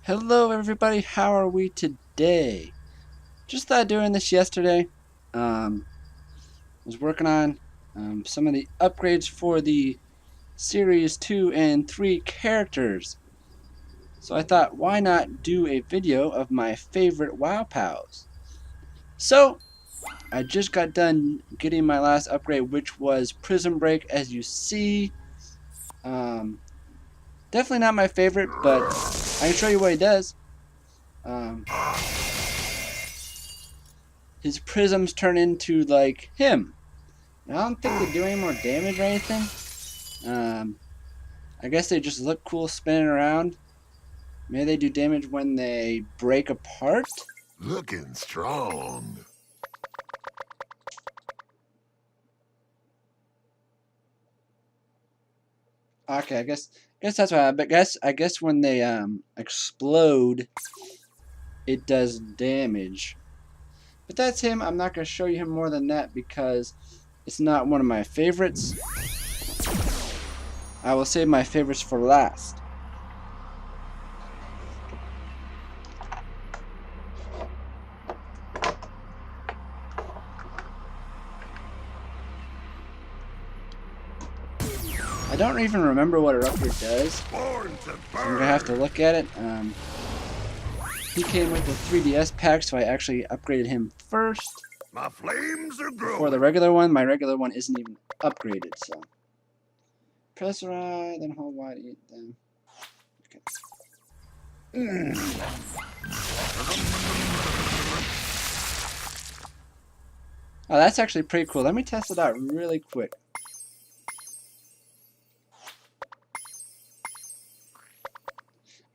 Hello everybody, how are we today? Just thought doing this yesterday. Was working on some of the upgrades for the Series 2 and 3 characters. So I thought, why not do a video of my favorite WoW POWs? So, I just got done getting my last upgrade, which was Prison Break, as you see. Definitely not my favorite, but I can show you what he does. His prisms turn into like him. And I don't think they do any more damage or anything. I guess they just look cool spinning around. Maybe they do damage when they break apart. Looking strong. Okay, I guess that's what happened. But I guess when they explode, it does damage. But that's him. I'm not gonna show you him more than that because it's not one of my favorites. I will save my favorites for last. I don't even remember what her upgrade does. I'm gonna have to look at it. He came with the 3DS pack, so I actually upgraded him first. My flames are growing. For the regular one, my regular one isn't even upgraded, so. Press right, then hold Y to eat them. Okay. Oh, that's actually pretty cool. Let me test it out really quick.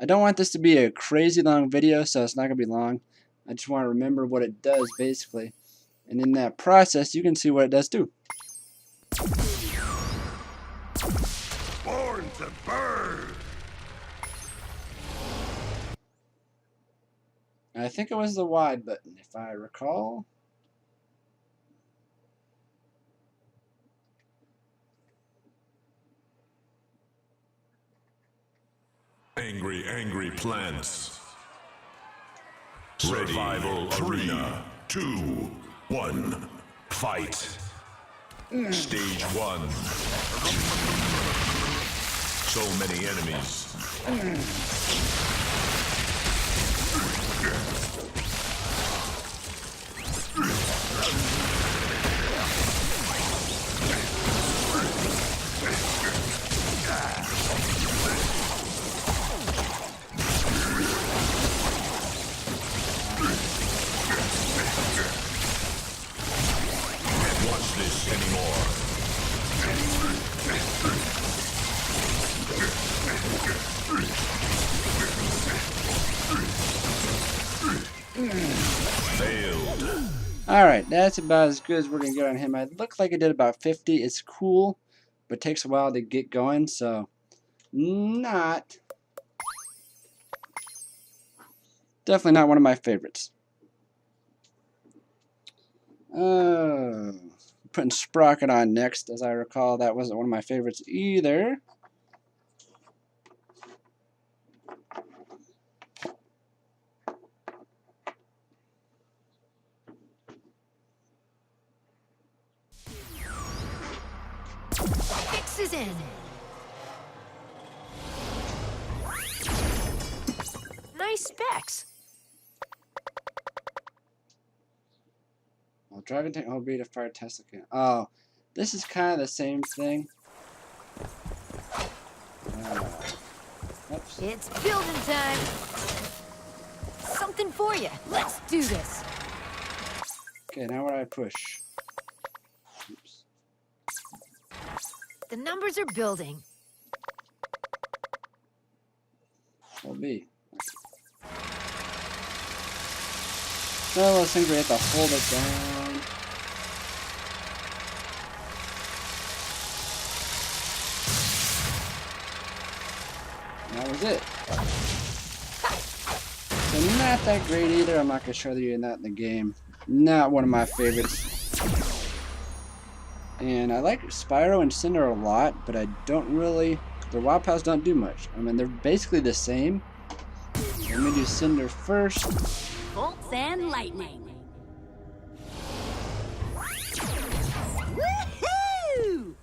I don't want this to be a crazy long video, so it's not going to be long. I just want to remember what it does, basically. And in that process, you can see what it does, too. Born to burn. I think it was the Y button, if I recall. Angry plants. Survival arena. 2, 1, fight. Stage 1. So many enemies. Watch this anymore. Failed. Alright, that's about as good as we're going to get on him. It looked like it did about 50. It's cool, but it takes a while to get going, so definitely not one of my favorites. Putting Sprocket on next, as I recall. That wasn't one of my favorites either. Fix is in. Nice specs. Well, driving tank will be to fire Tesla can. Oh, this is kind of the same thing. Oops. It's building time. Something for you. Let's do this. Okay, now where do I push? Oops. The numbers are building. Will be. One of those things where you have to hold it down. And that was it. So not that great either. I'm not going to show you that in the game. Not one of my favorites. And I like Spyro and Cinder a lot, but I don't really... Their WoW POWs don't do much. I mean, they're basically the same. Let me do Cinder first. Bolts and lightning. Woohoo!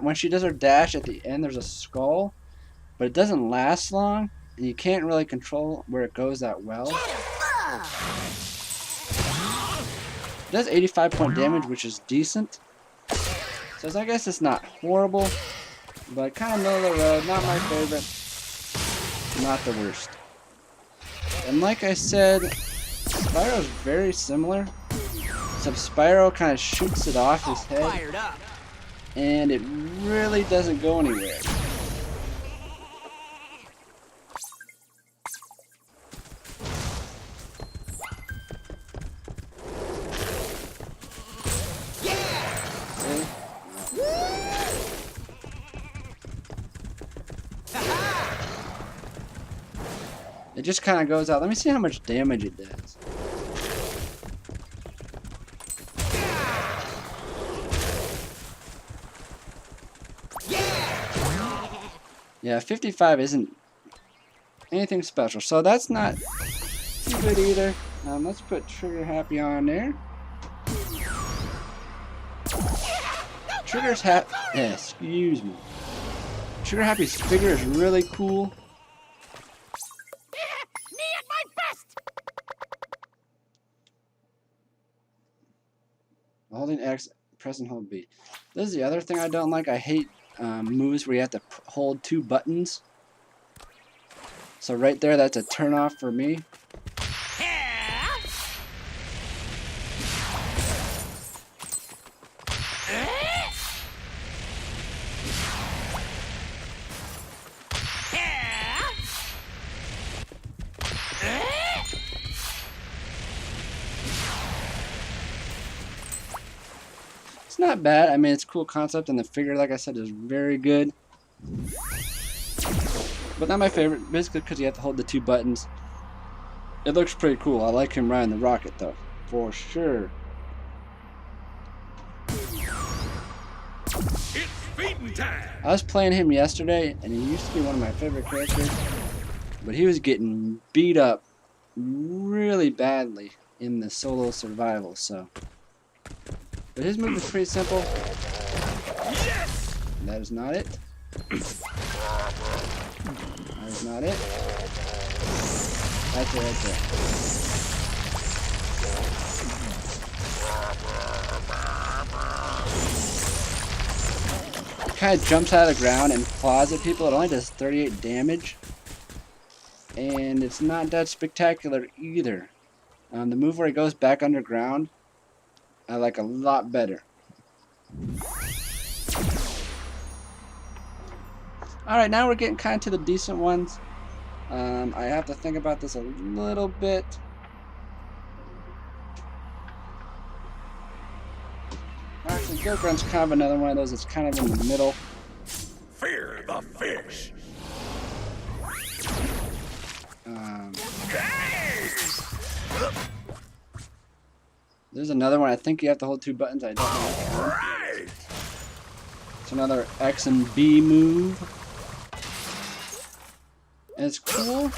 When she does her dash at the end, there's a skull, but it doesn't last long, and you can't really control where it goes that well. It does 85 point damage, which is decent. So I guess it's not horrible, but kind of middle of the road. Not my favorite. Not the worst. And like I said, Spyro's very similar. Except Spyro kind of shoots it off his head, and it really doesn't go anywhere. It just kind of goes out. Let me see how much damage it does. Yeah, 55 isn't anything special, so that's not too good either. Let's put Trigger Happy on there. Trigger's Happy, excuse me. Trigger Happy's figure is really cool. Me at my best. Holding X, press and hold B. This is the other thing I don't like. I hate moves where you have to hold two buttons. So right there, that's a turn off for me. It's not bad. I mean, it's a cool concept, and the figure, like I said, is very good. But not my favorite, basically because you have to hold the two buttons. It looks pretty cool. I like him riding the rocket, though, for sure. It's feeding time. I was playing him yesterday, and he used to be one of my favorite characters, but he was getting beat up really badly in the solo survival, so. But his move is pretty simple. Yes! That is not it. That is not it. That's it right there. It kind of jumps out of the ground and claws at people. It only does 38 damage. And it's not that spectacular either. The move where it goes back underground, I like a lot better. Alright, now we're getting kind of to the decent ones. I have to think about this a little bit. Actually, Gill Grunt's kind of another one of those that's kind of in the middle. Fear the fish. There's another one. I think you have to hold two buttons. I don't know. Right. It's another X and B move. And it's cool.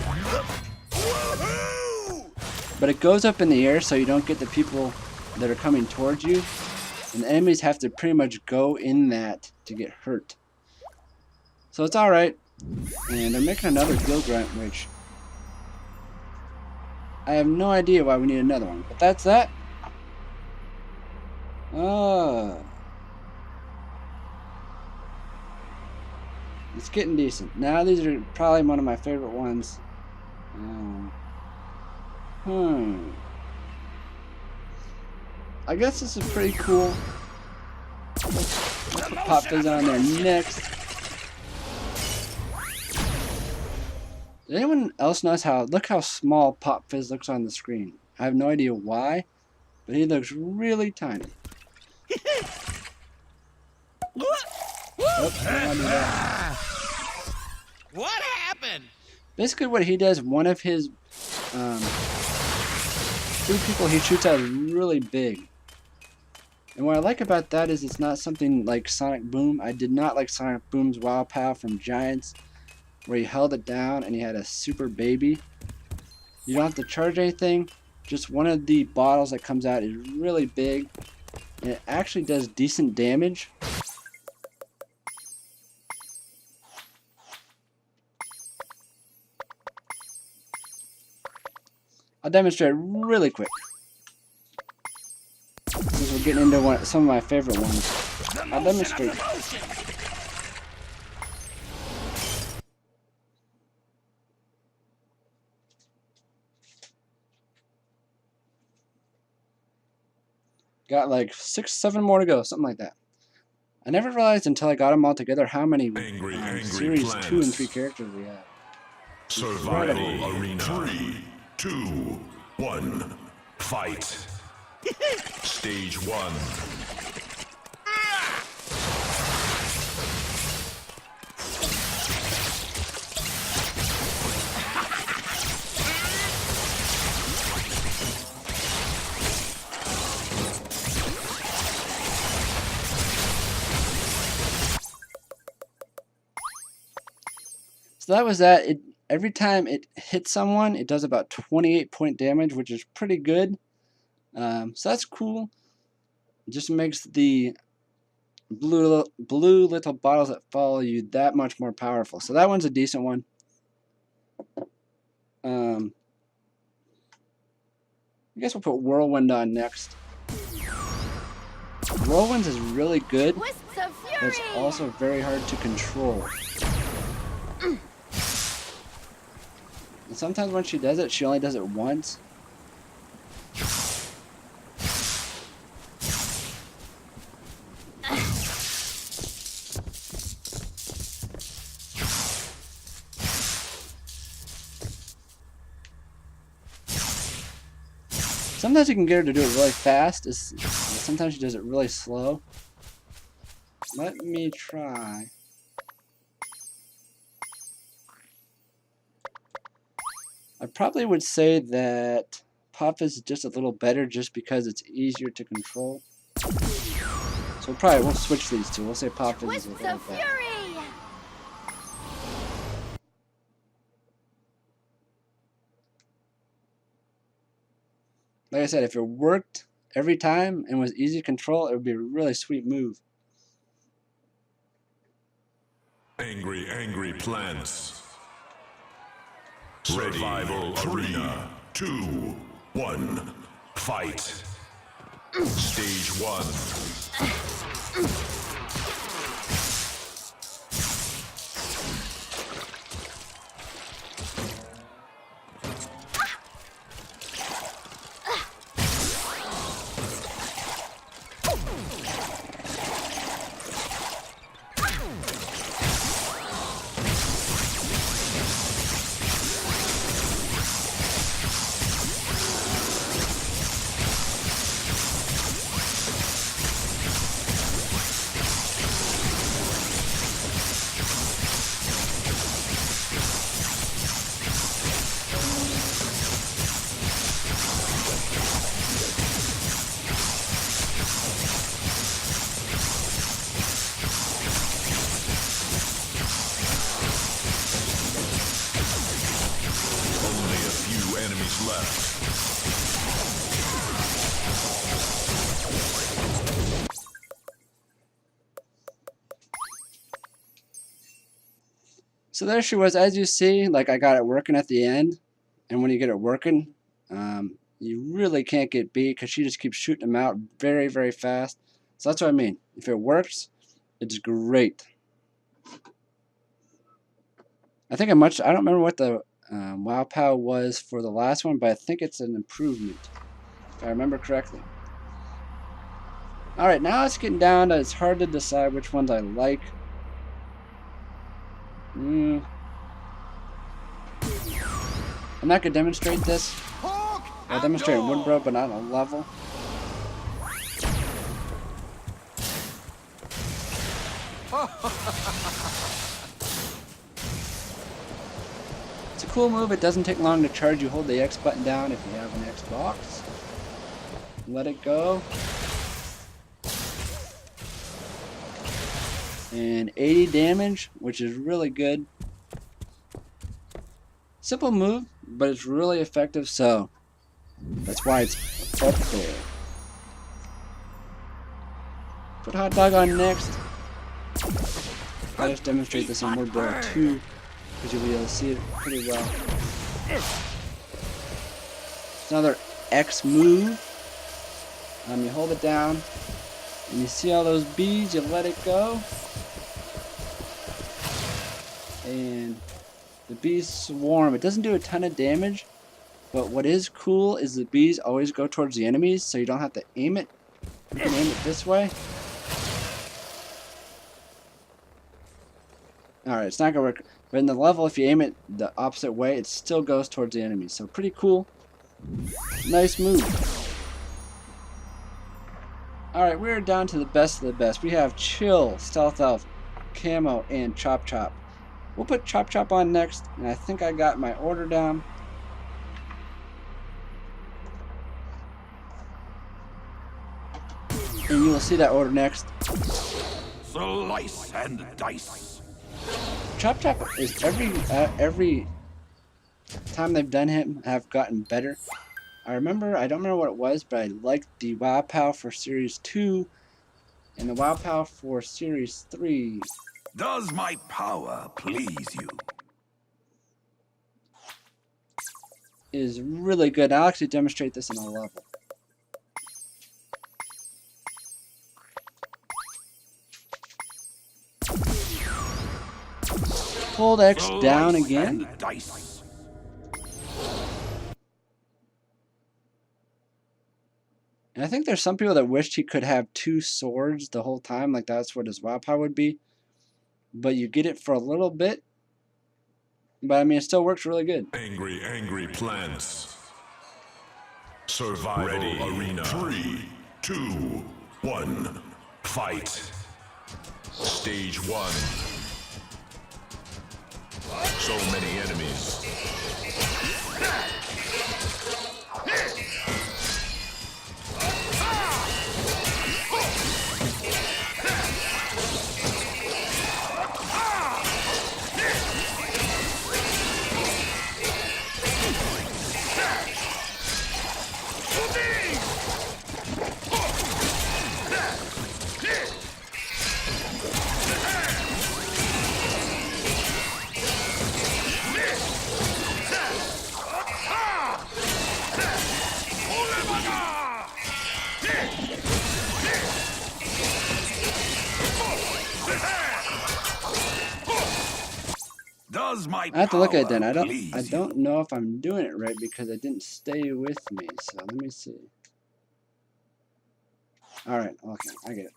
Woohoo! But it goes up in the air so you don't get the people that are coming towards you. And the enemies have to pretty much go in that to get hurt. So it's alright. And they're making another Gill Grunt, which I have no idea why we need another one. But that's that. It's getting decent. Now these are probably one of my favorite ones. I guess this is pretty cool. Let's put Pop Fizz on there next. Does anyone else notice look how small Pop Fizz looks on the screen? I have no idea why, but he looks really tiny. Oops, I don't wanna do that. What happened? Basically what he does, one of his two people he shoots at is really big. And what I like about that is it's not something like Sonic Boom. I did not like Sonic Boom's Wow Pow from Giants, where he held it down and he had a super baby. You don't have to charge anything. Just one of the bottles that comes out is really big, and it actually does decent damage. I'll demonstrate really quick, since we're getting into some of my favorite ones. I'll demonstrate. Got like 6, 7 more to go, something like that. I never realized until I got them all together how many Series plants. 2 and 3 characters we have. Survival arena. 3, 2, 1, fight. Stage 1. So that was that. Every time it hits someone, it does about 28 point damage, which is pretty good. So that's cool. It just makes the blue little bottles that follow you that much more powerful. So that one's a decent one. I guess we'll put Whirlwind on next. Whirlwinds is really good, Twists of but it's fury! also very hard to control. And sometimes when she does it, she only does it once. Sometimes you can get her to do it really fast. Sometimes she does it really slow. Let me try. I probably would say that Puff is just a little better just because it's easier to control. So we'll switch these two. We'll say Puff is a Twists little of better. fury! Like I said, if it worked every time and was easy to control, it would be a really sweet move. Angry plants. Survival arena. 2, 1, fight. Stage 1. Only a few enemies left. So there she was. As you see, like I got it working at the end. And when you get it working, you really can't get beat because she just keeps shooting them out very, very fast. So that's what I mean. If it works, it's great. I don't remember what the Wow Pow was for the last one, but I think it's an improvement, if I remember correctly. Alright, now it's getting down to it's hard to decide which ones I like. I'm not going to demonstrate this. I'll demonstrate Woodbro, but not on a level. It's a cool move. It doesn't take long to charge. You hold the X button down if you have an Xbox. Let it go. and 80 damage, which is really good. Simple move, but it's really effective, so that's why it's up there. Put hot dog on next. I'll just demonstrate this in Word Braille 2 because you'll be able to see it pretty well. It's another X move. You hold it down, and you see all those bees, you let it go. And the bees swarm. It doesn't do a ton of damage, but what is cool is the bees always go towards the enemies, so you don't have to aim it. You can aim it this way. Alright, it's not going to work. But in the level, if you aim it the opposite way, it still goes towards the enemy. So pretty cool. Nice move. Alright, we're down to the best of the best. We have Chill, Stealth Elf, Camo, and Chop Chop. We'll put Chop Chop on next, and I think I got my order down. And you will see that order next. Slice and dice. Chop Chop is every time they've done him have gotten better. I don't remember what it was, but I liked the WoW POW for Series 2 and the WoW POW for Series 3. Does my power please you? Is really good. I'll actually demonstrate this in a level. Hold X down again. And I think there's some people that wished he could have 2 swords the whole time, like that's what his WoW POW would be. But you get it for a little bit. But I mean, it still works really good. Angry plants. Survival Ready. Arena. 3, 2, 1. Fight. Stage 1. So many enemies. I have to look at it then. I don't know if I'm doing it right because it didn't stay with me. So let me see. All right. Okay. I get it.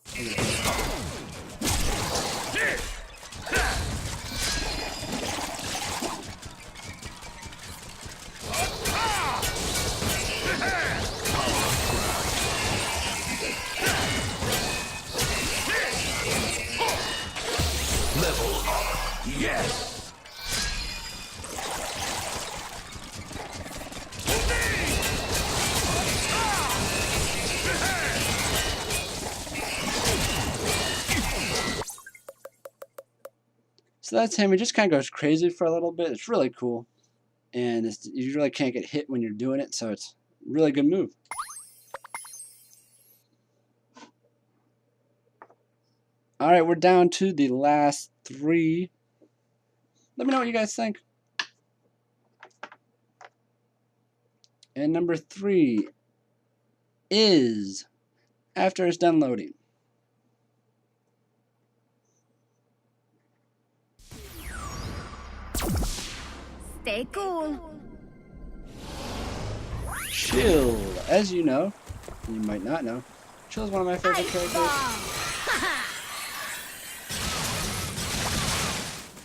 Level up. Yes. So that's him. He just kind of goes crazy for a little bit. It's really cool. And you really can't get hit when you're doing it. So it's a really good move. Alright, we're down to the last 3. Let me know what you guys think. And number 3 is after it's done loading. Stay cool. Chill. As you know, you might not know, Chill is one of my favorite characters.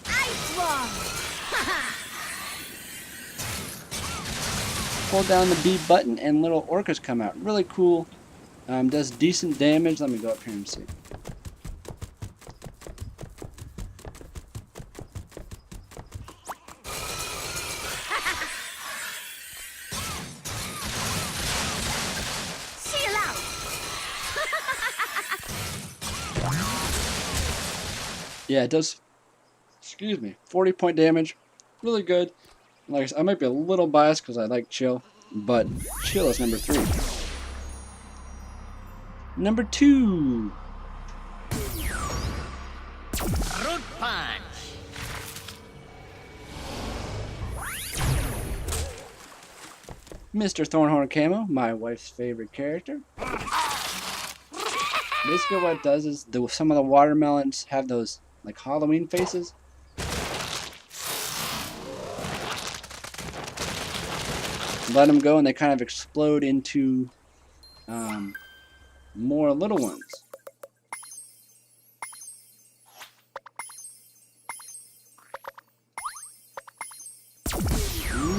Ice bomb. Hold down the B button and little orcas come out. Really cool. Does decent damage. Let me go up here and see. Yeah, it does, excuse me, 40 point damage. Really good. Like I said, I might be a little biased because I like Chill, but Chill is number 3. Number 2. Root punch. Mr. Thornhorn Camo, my wife's favorite character. Basically what it does is some of the watermelons have those like Halloween faces. Let them go and they kind of explode into more little ones.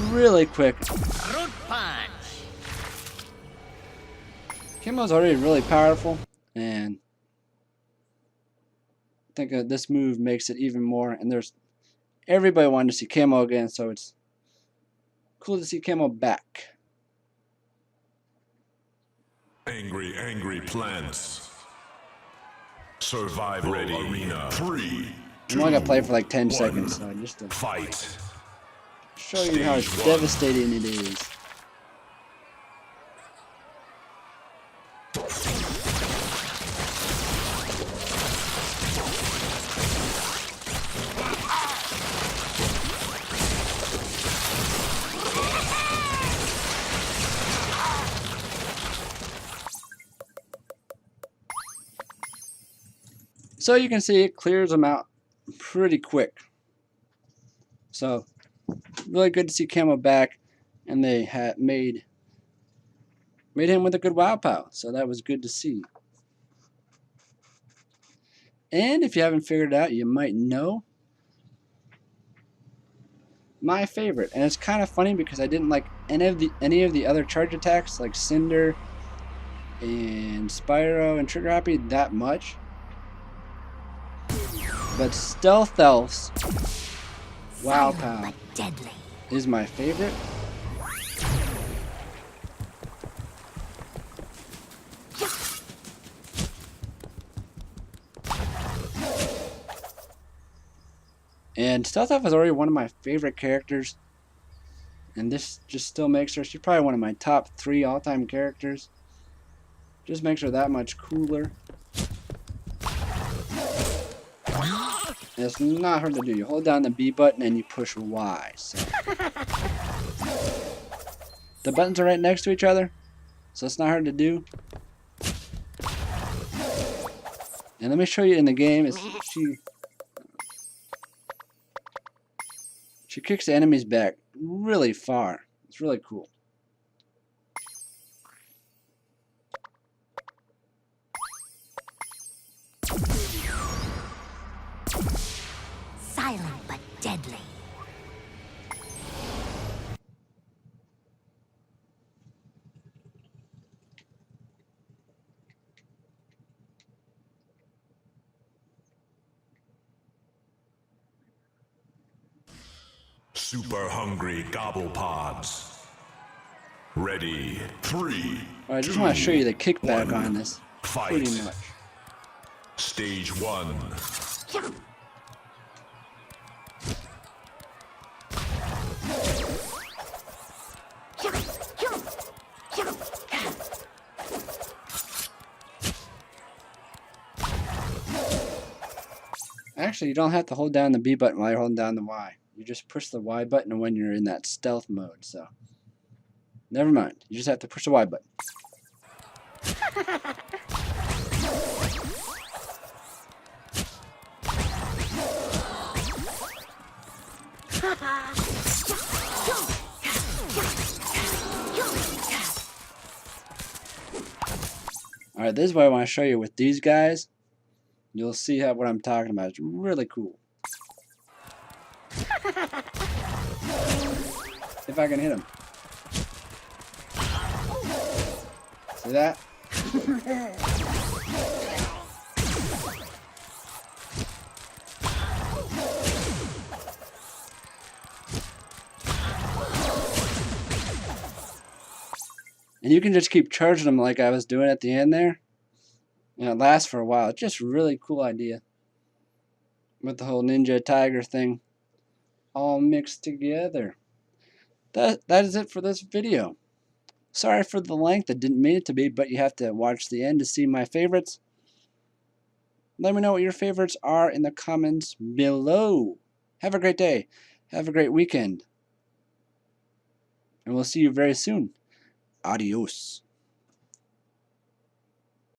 Really quick. Root punch. Camo's already really powerful, and I think this move makes it even more. And everybody wanted to see Camo again, so it's cool to see Camo back. Angry plants. Survival arena. 3, 2, I'm only gonna play for like 10 1. seconds, so just to Fight. show you how Stage 1. devastating it is. So you can see it clears them out pretty quick. So really good to see Camo back, and they had made him with a good WoW POW. So that was good to see. And if you haven't figured it out, you might know my favorite. And it's kind of funny because I didn't like any of the other charge attacks like Cinder and Spyro and Trigger Happy that much. But Stealth Elf's WoW POW Deadly. is my favorite. And Stealth Elf is already one of my favorite characters. And this just still makes her, she's probably one of my top 3 all-time characters. Just makes her that much cooler. And it's not hard to do. You hold down the B button and you push Y. So. The buttons are right next to each other, so it's not hard to do. And let me show you in the game. She kicks the enemies back really far. It's really cool. Silent but deadly. Super hungry gobble pods. Ready. 3. I just want to show you the kickback 1. on this. Fight. Pretty much. Stage 1. Actually, you don't have to hold down the B button while you're holding down the Y. You just push the Y button when you're in that stealth mode, so. Never mind. You just have to push the Y button. Alright, this is what I want to show you with these guys. You'll see what I'm talking about. It's really cool. If I can hit him. See that? And you can just keep charging them like I was doing at the end there. And it lasts for a while. It's just a really cool idea. with the whole ninja tiger thing all mixed together. That is it for this video. Sorry for the length, it didn't mean it to be, but you have to watch the end to see my favorites. Let me know what your favorites are in the comments below. Have a great day. Have a great weekend. And we'll see you very soon. Adios.